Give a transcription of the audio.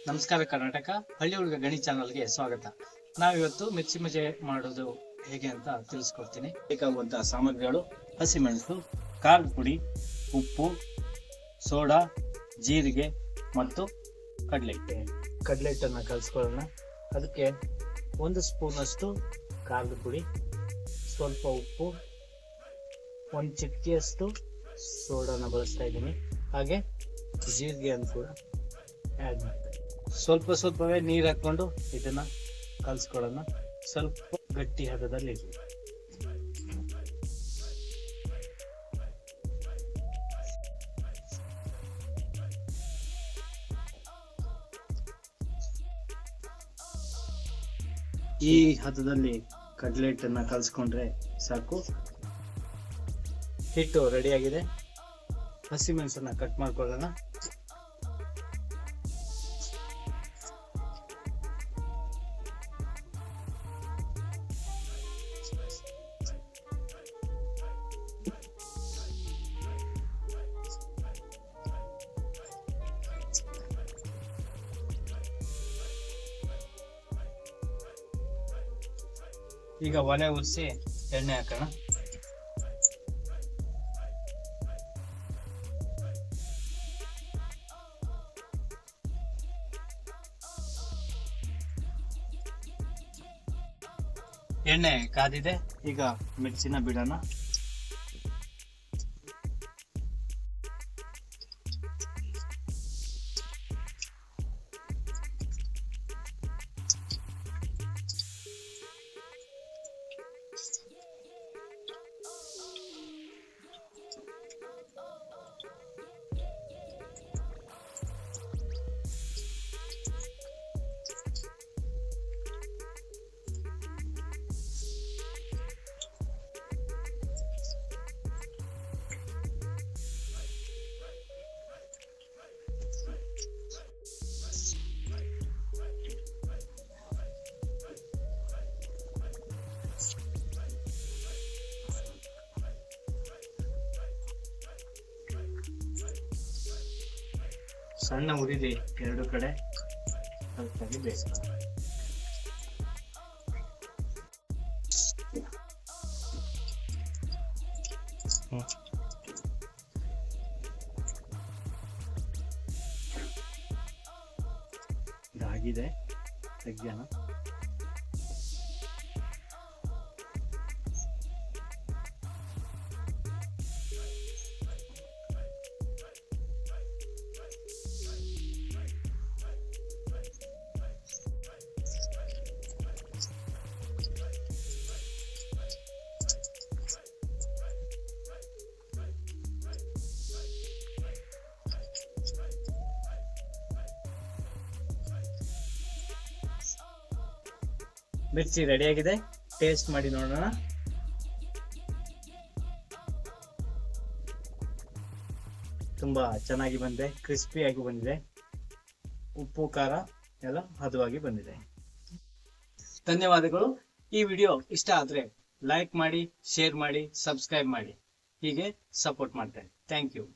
ನಮಸ್ಕಾರ ಕರ್ನಾಟಕ, ಹಳ್ಳಿ ಹುಡುಗ ಗಣಿ ಚಾನಲ್ಗೆ ಸ್ವಾಗತ. ನಾವಿವತ್ತು ಮಿರ್ಚಿ ಬಜ್ಜಿ ಮಾಡೋದು ಹೇಗೆ ಅಂತ ತಿಳಿಸ್ಕೊಡ್ತೀನಿ. ಬೇಕಾಗುವಂತಹ ಸಾಮಗ್ರಿಗಳು: ಹಸಿಮೆಣಸು, ಖಾರದ ಪುಡಿ, ಉಪ್ಪು, ಸೋಡಾ, ಜೀರಿಗೆ ಮತ್ತು ಕಡಲೆ ಹಿಟ್ಟನ್ನು ಕಲಿಸ್ಕೊಳ್ಳೋಣ. ಅದಕ್ಕೆ 1 ಸ್ಪೂನ್ ಅಷ್ಟು ಖಾರದ ಪುಡಿ, ಸ್ವಲ್ಪ ಉಪ್ಪು, 1 ಚಿಟಿಕೆಯಷ್ಟು ಸೋಡಾನ ಬಳಸ್ತಾ ಇದ್ದೀನಿ. ಹಾಗೆ ಜೀರಿಗೆಯನ್ನು ಕೂಡ ಆ್ಯಡ್ ಮಾಡ್ತೀನಿ. ಸ್ವಲ್ಪವೇ ನೀರು ಹಾಕೊಂಡು ಇದನ್ನ ಕಲಿಸ್ಕೊಳ್ಳೋಣ. ಸ್ವಲ್ಪ ಗಟ್ಟಿ ಹದದಲ್ಲಿ ಇರಲಿ. ಈ ಹದದಲ್ಲಿ ಕಡಲೆ ಹಿಟ್ಟನ್ನ ಕಲಿಸ್ಕೊಂಡ್ರೆ ಸಾಕು. ಹಿಟ್ಟು ರೆಡಿಯಾಗಿದೆ. ಹಸಿಮೆಣಸನ್ನ ಕಟ್ ಮಾಡ್ಕೊಳ್ಳೋಣ. ಈಗ ಒಲೆ ಉರಿಸಿ ಎಣ್ಣೆ ಹಾಕೋಣ. ಎಣ್ಣೆ ಕಾದಿದೆ. ಈಗ ಮಿರ್ಚಿನ ಬಿಡೋಣ. ಸಣ್ಣ ಉರಿಲಿ ಎರಡು ಕಡೆ ಕರೆಕ್ಟಾಗಿ ಬೇಯಿಸ್ಕೊಳ್ಳೋಣ. ಇದಾಗಿದೆ, ತೆಗ್ಯೋಣ. ಮಿರ್ಚಿ ರೆಡಿಯಾಗಿದೆ. ಟೇಸ್ಟ್ ಮಾಡಿ ನೋಡೋಣ. ತುಂಬಾ ಚೆನ್ನಾಗಿ ಬಂದಿದೆ, ಕ್ರಿಸ್ಪಿಯಾಗಿ ಬಂದಿದೆ. ಉಪ್ಪು ಖಾರ ಎಲ್ಲ ಹದವಾಗಿ ಬಂದಿದೆ. ಧನ್ಯವಾದಗಳು. ಈ ವಿಡಿಯೋ ಇಷ್ಟ ಆದ್ರೆ ಲೈಕ್ ಮಾಡಿ, ಶೇರ್ ಮಾಡಿ, ಸಬ್ಸ್ಕ್ರೈಬ್ ಮಾಡಿ. ಹೀಗೆ ಸಪೋರ್ಟ್ ಮಾಡ್ತೇನೆ. Thank you.